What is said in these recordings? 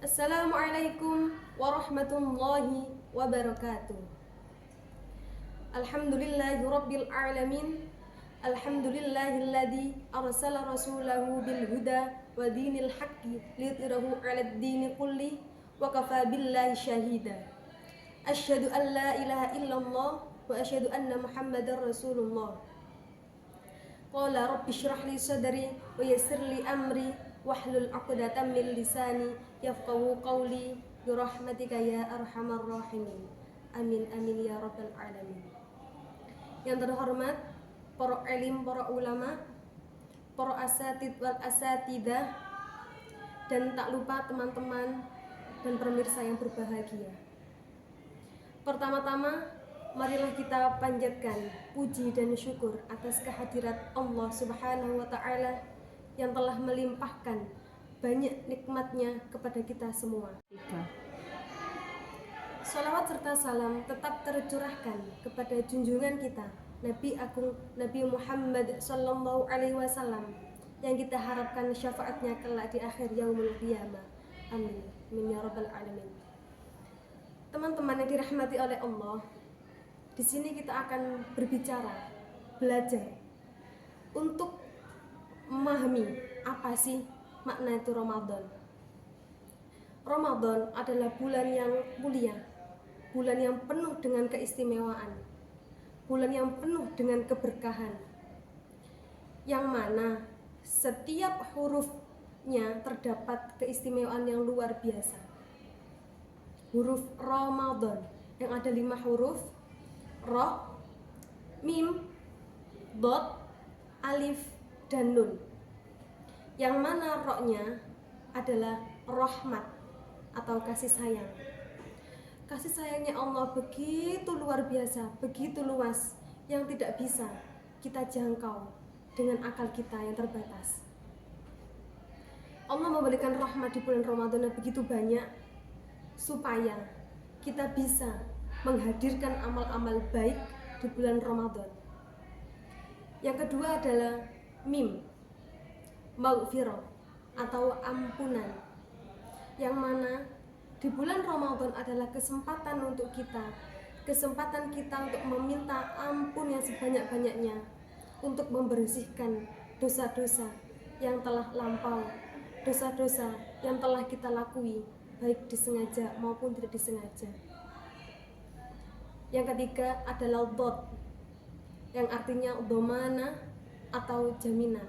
Assalamualaikum warahmatullahi wabarakatuh. Alhamdulillahi rabbil alamin. Alhamdulillahilladzi arsala rasulahu bil huda wa dinil haqqi liyudhhirahu 'alad dini kulli wa kafa billahi syahida. Asyhadu an la ilaha illallah wa asyhadu anna muhammadar rasulullah. Qala rabbi shrah li sadri wa yassir li amri wahlul 'uqdatam min lisani yafqahu qawli bi rahmatika ya arhamar rahimin. Amin amin ya rabbal alamin. Yang terhormat para alim, para ulama, para asatid wal asatidah, dan tak lupa teman-teman dan pemirsa yang berbahagia. Pertama-tama, marilah kita panjatkan puji dan syukur atas kehadirat Allah Subhanahu wa Ta'ala yang telah melimpahkan banyak nikmatnya kepada kita semua. Salawat serta salam tetap tercurahkan kepada junjungan kita Nabi Agung Nabi Muhammad Sallallahu Alaihi Wasallam yang kita harapkan syafaatnya kelak di akhir yaumul qiyamah. Amin. Amin ya rabbal alamin. Teman-teman yang dirahmati oleh Allah, di sini kita akan berbicara, belajar untuk memahami apa sih makna itu Ramadan. Ramadan adalah bulan yang mulia, bulan yang penuh dengan keistimewaan, bulan yang penuh dengan keberkahan, yang mana setiap hurufnya terdapat keistimewaan yang luar biasa. Huruf Ramadan yang ada 5 huruf, Ra, Mim, Dot, Alif, dan Nun. Yang mana Ra-nya adalah rahmat atau kasih sayang. Kasih sayangnya Allah begitu luar biasa, begitu luas, yang tidak bisa kita jangkau dengan akal kita yang terbatas. Allah memberikan rahmat di bulan Ramadan yang begitu banyak supaya kita bisa menghadirkan amal-amal baik di bulan Ramadan. Yang kedua adalah Mim, maghfirah atau ampunan, yang mana di bulan Ramadan adalah kesempatan untuk kita, kesempatan kita untuk meminta ampun yang sebanyak-banyaknya, untuk membersihkan dosa-dosa yang telah lampau, dosa-dosa yang telah kita lakui, baik disengaja maupun tidak disengaja. Yang ketiga adalah Dot, yang artinya dhamana atau jaminan.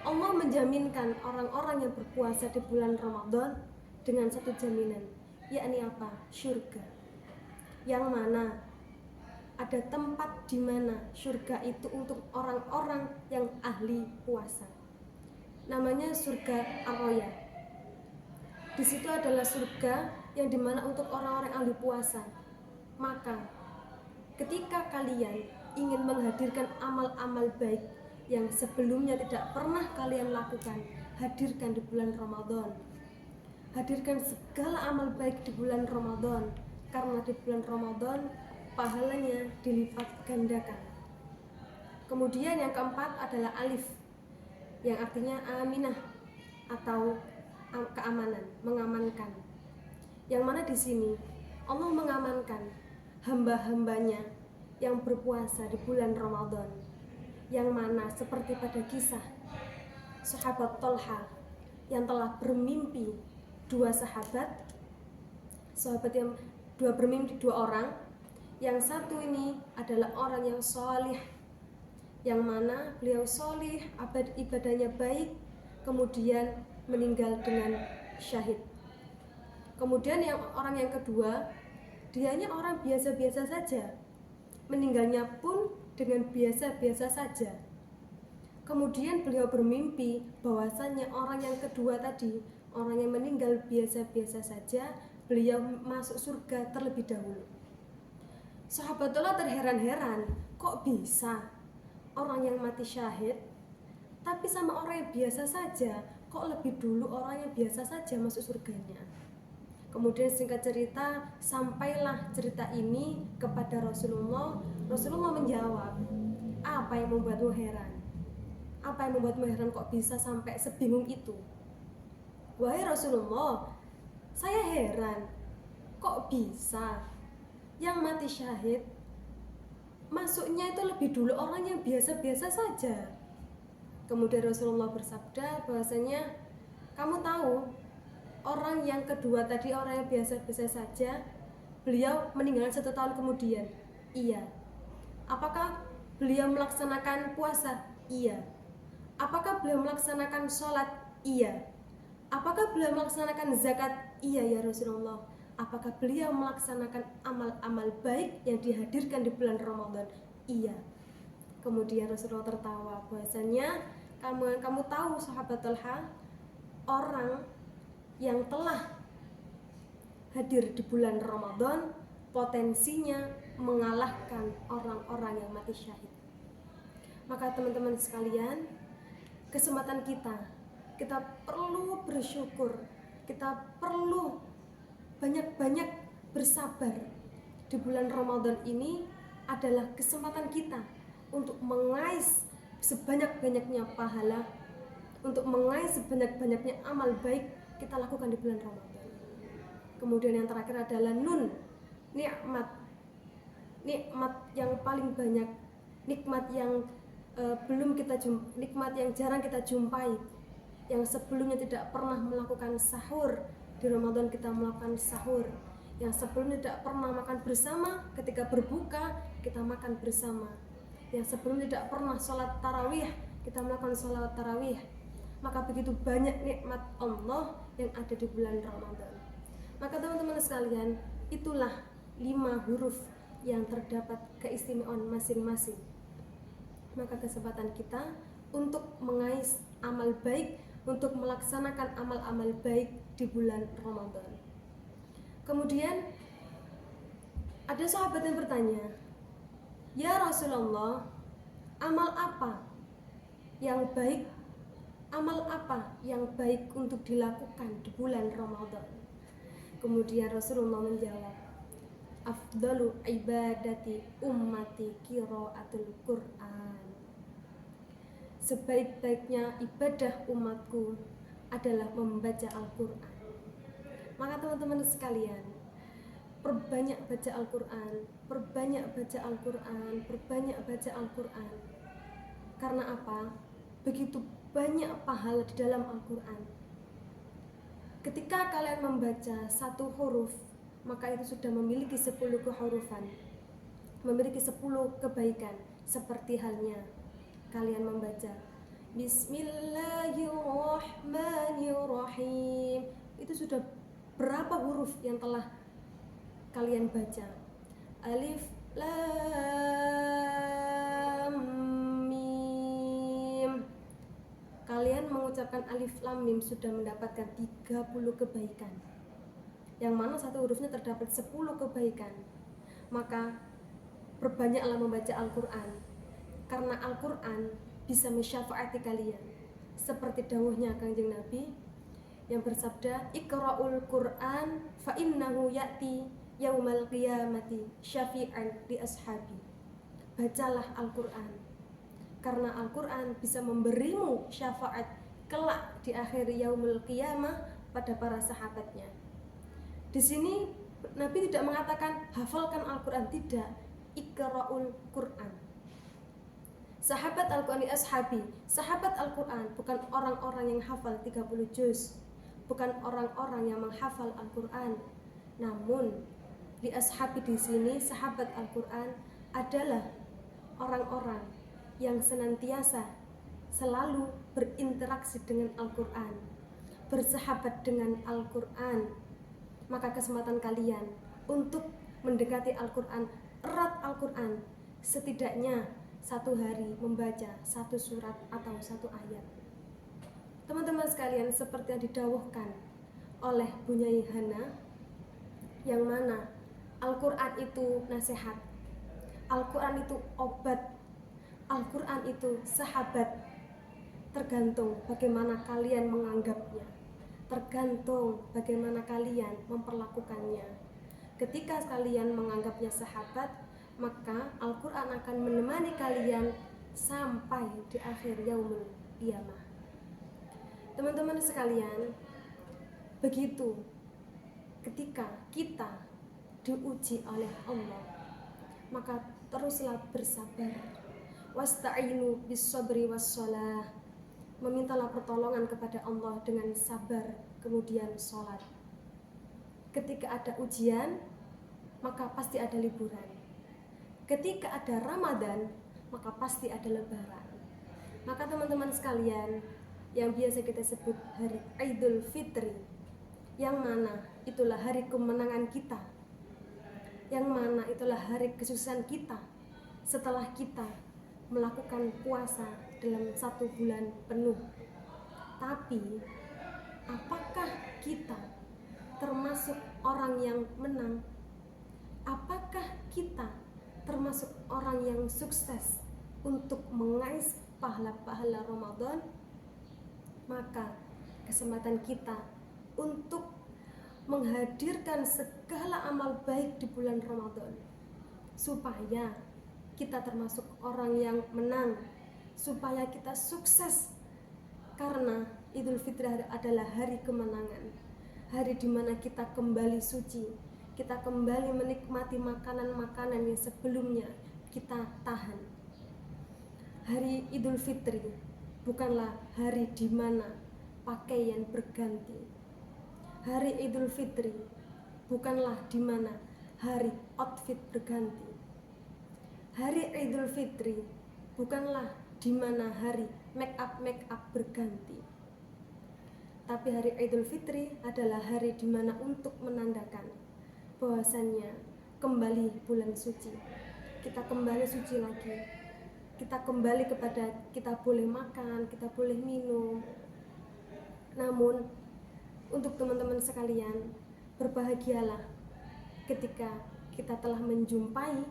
Allah menjaminkan orang-orang yang berpuasa di bulan Ramadan dengan satu jaminan, yakni apa? Syurga. Yang mana ada tempat di mana syurga itu untuk orang-orang yang ahli puasa. Namanya surga Ar-Roya. Di situ adalah surga yang dimana untuk orang-orang ahli puasa. Maka ketika kalian ingin menghadirkan amal-amal baik yang sebelumnya tidak pernah kalian lakukan, hadirkan di bulan Ramadan. Hadirkan segala amal baik di bulan Ramadan, karena di bulan Ramadan pahalanya dilipat gandakan. Kemudian yang keempat adalah Alif, yang artinya aminah atau keamanan, mengamankan. Yang mana di sini Allah mengamankan hamba-hambanya yang berpuasa di bulan Ramadan, yang mana seperti pada kisah sahabat Tolha yang telah bermimpi dua sahabat yang bermimpi 2 orang. Yang satu ini adalah orang yang sholih, yang mana beliau sholih, ibadahnya baik, kemudian meninggal dengan syahid. Kemudian orang yang kedua, dianya orang biasa-biasa saja, meninggalnya pun dengan biasa-biasa saja. Kemudian beliau bermimpi bahwasannya orang yang kedua tadi, orang yang meninggal biasa-biasa saja, beliau masuk surga terlebih dahulu. Sahabatullah terheran-heran, kok bisa orang yang mati syahid tapi sama orang yang biasa saja, kok lebih dulu orang yang biasa saja masuk surganya. Kemudian singkat cerita, sampailah cerita ini kepada Rasulullah. Rasulullah menjawab, apa yang membuatmu heran? Apa yang membuatmu heran kok bisa sampai sebingung itu? Wahai Rasulullah, Saya heran, kok bisa yang mati syahid masuknya itu lebih dulu orang yang biasa-biasa saja. Kemudian Rasulullah bersabda bahwasanya, kamu tahu orang yang kedua tadi, orang yang biasa-biasa saja, beliau meninggal 1 tahun kemudian. Iya. Apakah beliau melaksanakan puasa? Iya. Apakah beliau melaksanakan sholat? Iya. Apakah beliau melaksanakan zakat? Iya ya Rasulullah. Apakah beliau melaksanakan amal-amal baik yang dihadirkan di bulan Ramadan? Iya. Kemudian Rasulullah tertawa bahwasanya, kamu tahu sahabat Talha, orang yang telah hadir di bulan Ramadan potensinya mengalahkan orang-orang yang mati syahid. Maka teman-teman sekalian, kesempatan kita perlu bersyukur, kita perlu banyak-banyak bersabar. Di bulan Ramadan ini adalah kesempatan kita untuk mengais sebanyak-banyaknya pahala, untuk mengais sebanyak-banyaknya amal baik kita lakukan di bulan Ramadan. Kemudian yang terakhir adalah nun, nikmat yang paling banyak, nikmat yang nikmat yang jarang kita jumpai. Yang sebelumnya tidak pernah melakukan sahur, di Ramadan kita melakukan sahur. Yang sebelumnya tidak pernah makan bersama, ketika berbuka kita makan bersama. Yang sebelumnya tidak pernah sholat tarawih, kita melakukan sholat tarawih. Maka begitu banyak nikmat Allah yang ada di bulan Ramadan. Maka teman-teman sekalian, itulah 5 huruf yang terdapat keistimewaan masing-masing. Maka kesempatan kita untuk mengais amal baik, untuk melaksanakan amal-amal baik di bulan Ramadan. Kemudian ada sahabat yang bertanya, ya Rasulullah, amal apa yang baik, amal apa yang baik untuk dilakukan di bulan Ramadan? Kemudian Rasulullah menjawab, afdalu ibadati ummati qiraatul Qur'an. Sebaik-baiknya ibadah umatku adalah membaca Al-Quran. Maka teman-teman sekalian, perbanyak baca Al-Quran, perbanyak baca Al-Quran, perbanyak baca Al-Quran. Karena apa? Begitu banyak pahala di dalam Al-Quran. Ketika kalian membaca 1 huruf, maka itu sudah memiliki 10 kehurufan, memiliki 10 kebaikan. Seperti halnya kalian membaca Bismillahirrahmanirrahim, itu sudah berapa huruf yang telah kalian baca? Alif Lam Mim. Kalian mengucapkan alif lam mim sudah mendapatkan 30 kebaikan, yang mana 1 hurufnya terdapat 10 kebaikan. Maka perbanyaklah membaca Al-Quran, karena Al-Quran bisa mensyafaati kalian. Seperti dawuhnya Kanjeng Nabi yang bersabda, Iqra'ul Quran fa innahu ya'ti yaumal qiyamati syafi'an li ashabi. Bacalah Al-Quran, karena Al-Quran bisa memberimu syafaat kelak di akhir yaumul qiyamah pada para sahabatnya. Di sini Nabi tidak mengatakan hafalkan Al-Quran, tidak. Iqra'ul Quran. Sahabat Al-Quran di ashabi, sahabat Al-Quran bukan orang-orang yang hafal 30 juz, bukan orang-orang yang menghafal Al-Quran. Namun di ashabi di sini, sahabat Al-Quran adalah orang-orang yang senantiasa selalu berinteraksi dengan Al-Quran, bersahabat dengan Al-Quran. Maka kesempatan kalian untuk mendekati Al-Quran, erat Al-Quran, setidaknya 1 hari membaca 1 surat atau 1 ayat. Teman-teman sekalian, seperti yang didawuhkan oleh Bunyai Hana, yang mana Al-Quran itu nasihat, Al-Quran itu obat, Al-Quran itu sahabat. Tergantung bagaimana kalian menganggapnya, tergantung bagaimana kalian memperlakukannya. Ketika kalian menganggapnya sahabat, maka Al-Quran akan menemani kalian sampai di akhir yaumul qiyamah. Teman-teman sekalian, begitu ketika kita diuji oleh Allah, maka teruslah bersabar. Wasta'inu bis-sabri was-shalah. Memintalah pertolongan kepada Allah dengan sabar, kemudian sholat. Ketika ada ujian, maka pasti ada liburan. Ketika ada Ramadan, maka pasti ada lebaran. Maka teman-teman sekalian, yang biasa kita sebut hari Idul Fitri, yang mana itulah hari kemenangan kita, yang mana itulah hari kesuksesan kita setelah kita melakukan puasa dalam 1 bulan penuh. Tapi apakah kita termasuk orang yang menang? Apakah kita termasuk orang yang sukses untuk mengais pahala-pahala Ramadan? Maka kesempatan kita untuk menghadirkan segala amal baik di bulan Ramadan, supaya kita termasuk orang yang menang, supaya kita sukses. Karena Idul Fitri adalah hari kemenangan, hari dimana kita kembali suci, kita kembali menikmati makanan-makanan yang sebelumnya kita tahan. Hari Idul Fitri bukanlah hari dimana pakaian berganti. Hari Idul Fitri bukanlah dimana hari outfit berganti. Hari Idul Fitri bukanlah dimana hari make up berganti. Tapi hari Idul Fitri adalah hari dimana untuk menandakan bahwasannya kembali bulan suci. Kita kembali suci lagi. Kita kembali kepada kita boleh makan, kita boleh minum. Namun untuk teman-teman sekalian, berbahagialah ketika kita telah menjumpai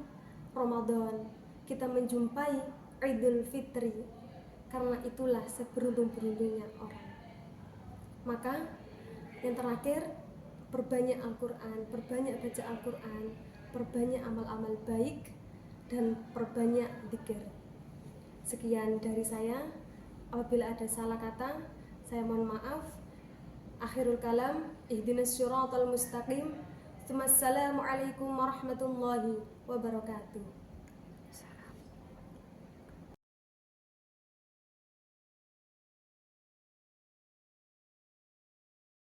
Ramadan, kita menjumpai Idul Fitri, karena itulah seberuntung-beruntungnya orang. Maka yang terakhir, perbanyak Al-Quran, perbanyak baca Al-Quran, perbanyak amal-amal baik, dan perbanyak dzikir. Sekian dari saya. Apabila ada salah kata, saya mohon maaf. Akhirul kalam, ihdinas syiratal mustaqim. Assalamualaikum warahmatullahi wabarakatuh.